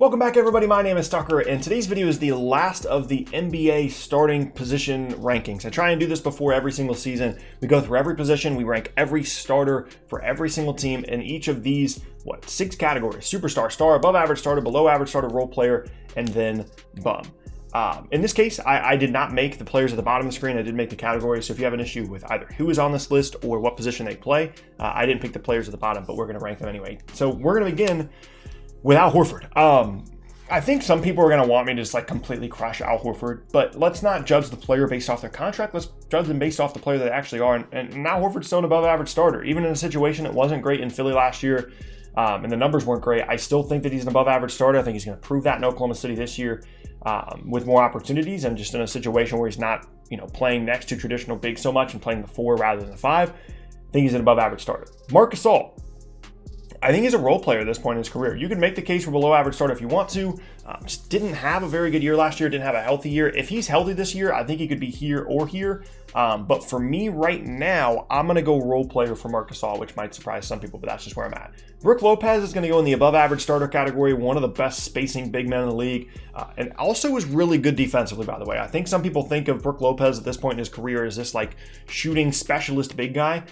Welcome back, everybody. My name is Tucker, and today's video is the last of the NBA starting position rankings. I try and do this before every single season. We go through every position, we rank every starter for every single team in each of these, 6 categories: superstar, star, above average starter, below average starter, role player, and then bum. In this case, I did not make the players at the bottom of the screen. I did make the categories. So if you have an issue with either who is on this list or what position they play, I didn't pick the players at the bottom, but we're going to rank them anyway. So we're going to begin with Al Horford. I think some people are going to want me to just completely crush Al Horford, but let's not judge the player based off their contract. Let's judge them based off the player that they actually are. And Al Horford's still an above average starter. Even in a situation that wasn't great in Philly last year, and the numbers weren't great, I still think that he's an above average starter. I think he's going to prove that in Oklahoma City this year with more opportunities, and just in a situation where he's not, playing next to traditional bigs so much and playing the 4 rather than the 5. I think he's an above average starter. Marc Gasol, I think he's a role player at this point in his career. You can make the case for below average starter if you want to. Just didn't have a very good year last year, didn't have a healthy year. If he's healthy this year, I think he could be here or here. But for me right now, I'm going to go role player for Marc Gasol, which might surprise some people, but that's just where I'm at. Brook Lopez is going to go in the above average starter category, one of the best spacing big men in the league, and also is really good defensively, by the way. I think some people think of Brook Lopez at this point in his career as this shooting specialist big guy.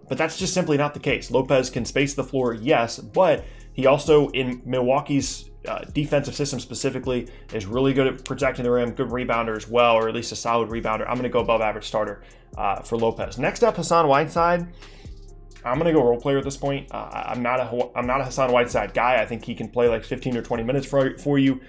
But that's just simply not the case. Lopez can space the floor, yes, but he also, in Milwaukee's defensive system specifically, is really good at protecting the rim, good rebounder as well, or at least a solid rebounder. I'm going to go above average starter for Lopez. Next up, Hassan Whiteside. I'm going to go role player at this point. I'm not a Hassan Whiteside guy. I think he can play 15 or 20 minutes for you,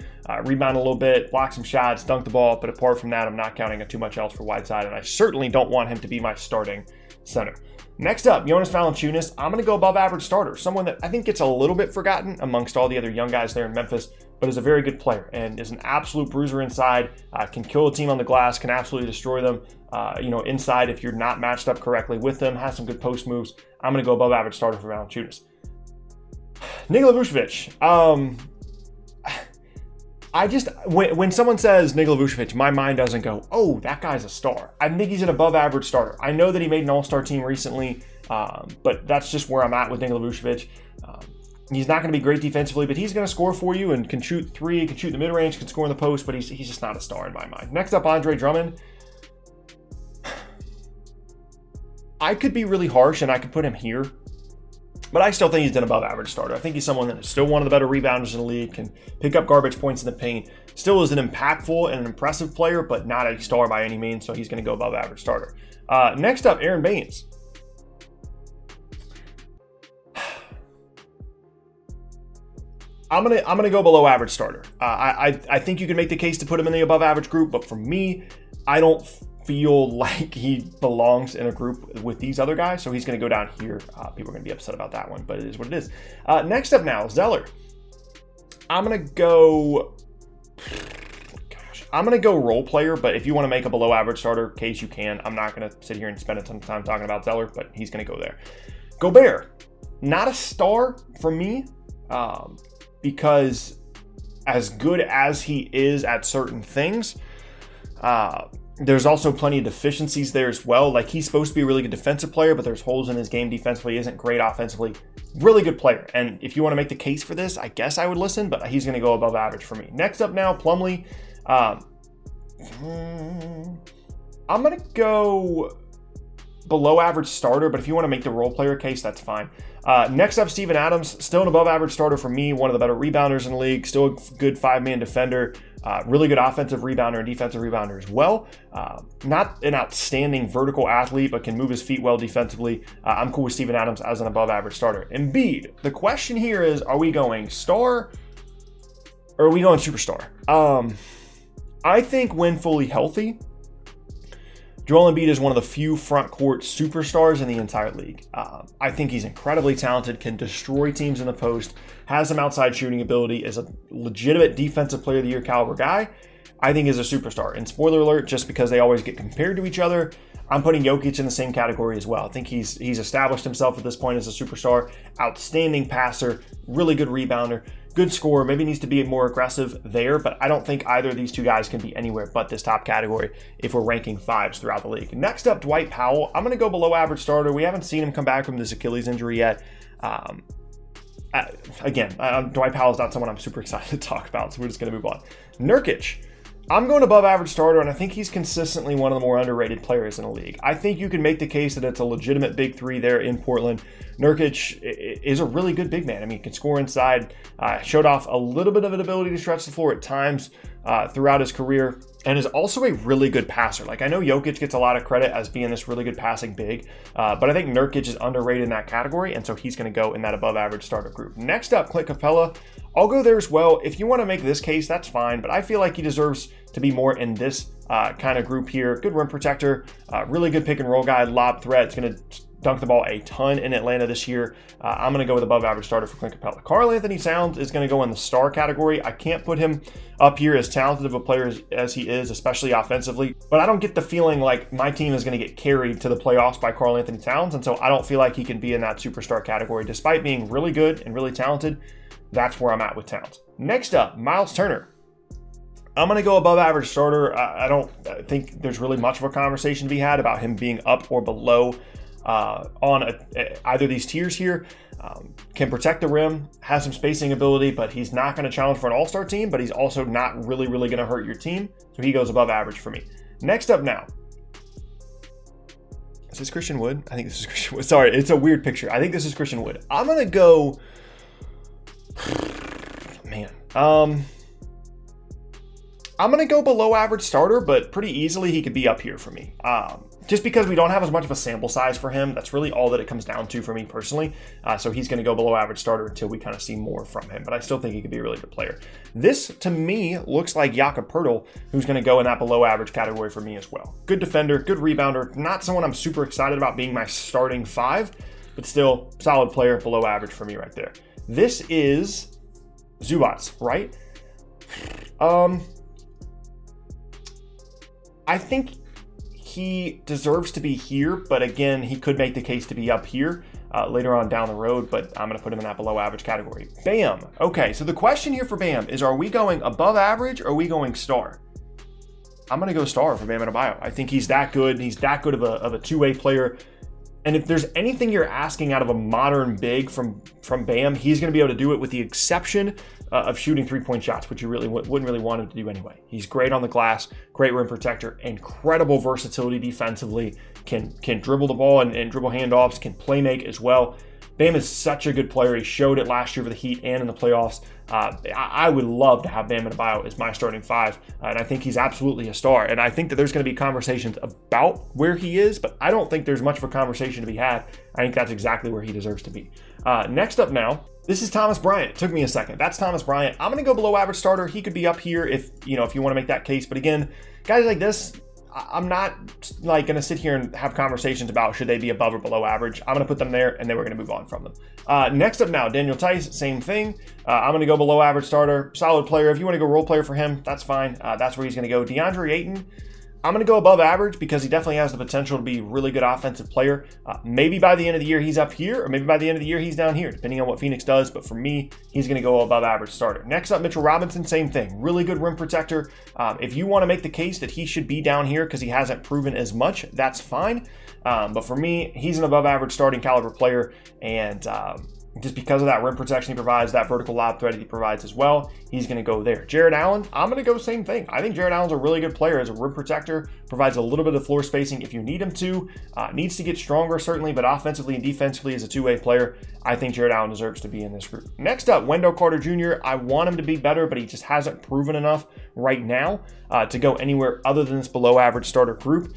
rebound a little bit, block some shots, dunk the ball. But apart from that, I'm not counting too much else for Whiteside, and I certainly don't want him to be my starting center. Next up, Jonas, Fallon, Tunis. I'm going to go above average starter. Someone that I think gets a little bit forgotten amongst all the other young guys there in Memphis, but is a very good player and is an absolute bruiser inside, can kill a team on the glass, can absolutely destroy them, inside if you're not matched up correctly with them, has some good post moves. I'm going to go above average starter for Fallon, Tunis. Nikola Vucevic. When someone says Nikola Vucevic, my mind doesn't go, oh, that guy's a star. I think he's an above average starter. I know that he made an all-star team recently, but that's just where I'm at with Nikola Vucevic. He's not going to be great defensively, but he's going to score for you and can shoot 3, can shoot the mid-range, can score in the post, but he's just not a star in my mind. Next up, Andre Drummond. I could be really harsh and I could put him here, but I still think he's an above average starter. I think he's someone that is still one of the better rebounders in the league, can pick up garbage points in the paint, still is an impactful and an impressive player, but not a star by any means, so he's going to go above average starter. Next up, Aaron Baines. I'm gonna go below average starter. I think you can make the case to put him in the above average group, but for me, I don't feel like he belongs in a group with these other guys, so he's going to go down here. People are going to be upset about that one, but it is what it is. Next up now, Zeller. I'm going to go role player, but if you want to make a below average starter case, you can. I'm not going to sit here and spend a ton of time talking about Zeller, but he's going to go there. Gobert, not a star for me, because as good as he is at certain things, there's also plenty of deficiencies there as well. He's supposed to be a really good defensive player, but there's holes in his game defensively. He isn't great offensively. Really good player. And if you want to make the case for this, I guess I would listen, but he's going to go above average for me. Next up now, Plumlee. I'm going to go below average starter, but if you want to make the role player case, that's fine. Next up, Steven Adams, still an above average starter for me, one of the better rebounders in the league, still a good 5-man defender, really good offensive rebounder and defensive rebounder as well. Not an outstanding vertical athlete, but can move his feet well defensively. I'm cool with Steven Adams as an above average starter. Embiid, the question here is, are we going star or are we going superstar? I think when fully healthy, Joel Embiid is one of the few front court superstars in the entire league. I think he's incredibly talented, can destroy teams in the post, has some outside shooting ability, is a legitimate defensive player of the year caliber guy. I think is a superstar. And spoiler alert, just because they always get compared to each other, I'm putting Jokic in the same category as well. I think he's established himself at this point as a superstar, outstanding passer, really good rebounder, good scorer, maybe needs to be more aggressive there, but I don't think either of these two guys can be anywhere but this top category if we're ranking 5s throughout the league. Next up, Dwight Powell. I'm going to go below average starter. We haven't seen him come back from this Achilles injury yet. Again, Dwight Powell is not someone I'm super excited to talk about, so we're just going to move on. Nurkic. I'm going above average starter, and I think he's consistently one of the more underrated players in the league. I think you can make the case that it's a legitimate big three there in Portland. Nurkic is a really good big man. I mean, he can score inside, showed off a little bit of an ability to stretch the floor at times throughout his career, and is also a really good passer. Like, I know Jokic gets a lot of credit as being this really good passing big, but I think Nurkic is underrated in that category, and so he's going to go in that above average starter group. Next up, Clint Capela. I'll go there as well. If you want to make this case, that's fine, but I feel like he deserves to be more in this kind of group here. Good rim protector, really good pick and roll guy, lob threat. It's going to dunk the ball a ton in Atlanta this year. I'm going to go with above average starter for Clint Capela. Karl-Anthony Towns is going to go in the star category. I can't put him up here as talented of a player as he is, especially offensively, but I don't get the feeling like my team is going to get carried to the playoffs by Karl-Anthony Towns, and so I don't feel like he can be in that superstar category despite being really good and really talented. That's where I'm at with Towns. Next up, Miles Turner. I'm going to go above average starter. I don't think there's really much of a conversation to be had about him being up or below on either of these tiers here. Can protect the rim, has some spacing ability, but he's not going to challenge for an all-star team, but he's also not really going to hurt your team. So he goes above average for me. Next up now. Is this Christian Wood? I think this is Christian Wood. Sorry, it's a weird picture. I think this is Christian Wood. I'm going to go... Man. I'm going to go below average starter, but pretty easily he could be up here for me. Just because we don't have as much of a sample size for him. That's really all that it comes down to for me personally. So he's going to go below average starter until we kind of see more from him. But I still think he could be a really good player. This, to me, looks like Jakob Poeltl, who's going to go in that below average category for me as well. Good defender, good rebounder. Not someone I'm super excited about being my starting five, but still solid player, below average for me right there. This is Zubac, right? I think he deserves to be here, but again, he could make the case to be up here later on down the road, but I'm going to put him in that below average category. Bam. Okay, so the question here for Bam is, are we going above average or are we going star? I'm going to go star for Bam Adebayo. I think he's that good. He's that good of a two-way player. And if there's anything you're asking out of a modern big from Bam, he's going to be able to do it with the exception of shooting three-point shots, which you really wouldn't really want him to do anyway. He's great on the glass, great rim protector, incredible versatility defensively, can dribble the ball and dribble handoffs, can play make as well. Bam is such a good player. He showed it last year for the Heat and in the playoffs. I would love to have Bam Adebayo as my starting five, and I think he's absolutely a star. And I think that there's going to be conversations about where he is, but I don't think there's much of a conversation to be had. I think that's exactly where he deserves to be. Next up now, this is Thomas Bryant. It took me a second. That's Thomas Bryant. I'm going to go below average starter. He could be up here if you want to make that case. But again, guys like this, I'm not like going to sit here and have conversations about should they be above or below average. I'm going to put them there, and then we're going to move on from them. Next up now, Daniel Theis, same thing. I'm going to go below average starter, solid player. If you want to go role player for him, that's fine. That's where he's going to go. DeAndre Ayton, I'm going to go above average because he definitely has the potential to be a really good offensive player. Maybe by the end of the year he's up here, or maybe by the end of the year he's down here, depending on what Phoenix does. But for me, he's going to go above average starter. Next up, Mitchell Robinson, same thing. Really good rim protector. If you want to make the case that he should be down here because he hasn't proven as much, that's fine. But for me, he's an above average starting caliber player, and just because of that rim protection he provides, that vertical lob threat he provides as well, he's going to go there. Jared Allen, I'm going to go same thing. I think Jared Allen's a really good player as a rim protector, provides a little bit of floor spacing if you need him to, needs to get stronger certainly, but offensively and defensively as a two-way player, I think Jared Allen deserves to be in this group. Next up, Wendell Carter Jr. I want him to be better, but he just hasn't proven enough right now to go anywhere other than this below average starter group.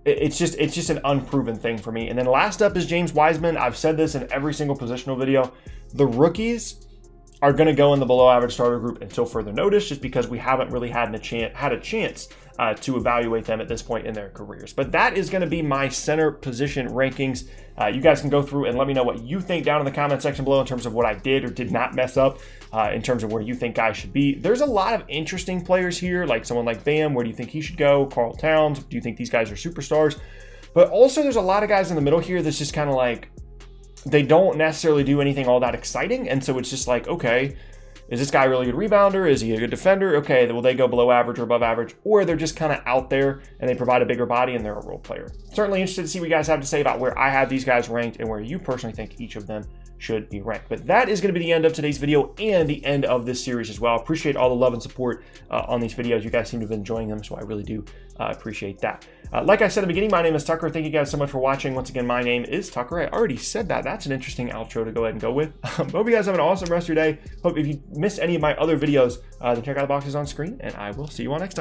It's just an unproven thing for me. And then last up is James Wiseman. I've said this in every single positional video. The rookies are going to go in the below average starter group until further notice, just because we haven't really had a chance to evaluate them at this point in their careers. But that is going to be my center position rankings. You guys can go through and let me know what you think down in the comment section below in terms of what I did or did not mess up in terms of where you think guys should be. There's a lot of interesting players here, like someone like Bam. Where do you think he should go? Karl Towns. Do you think these guys are superstars? But also there's a lot of guys in the middle here that's just kind of like, they don't necessarily do anything all that exciting. And so it's just like, okay, is this guy a really good rebounder? Is he a good defender? Okay, will they go below average or above average? Or they're just kind of out there and they provide a bigger body and they're a role player. Certainly interested to see what you guys have to say about where I have these guys ranked and where you personally think each of them should be ranked. But that is going to be the end of today's video and the end of this series as well. Appreciate all the love and support on these videos. You guys seem to have been enjoying them, so I really do appreciate that. Like I said at the beginning, my name is Tucker. Thank you guys so much for watching. Once again, my name is Tucker. I already said that. That's an interesting outro to go ahead and go with. Hope you guys have an awesome rest of your day. Hope if you missed any of my other videos, then check out the boxes on screen, and I will see you all next time.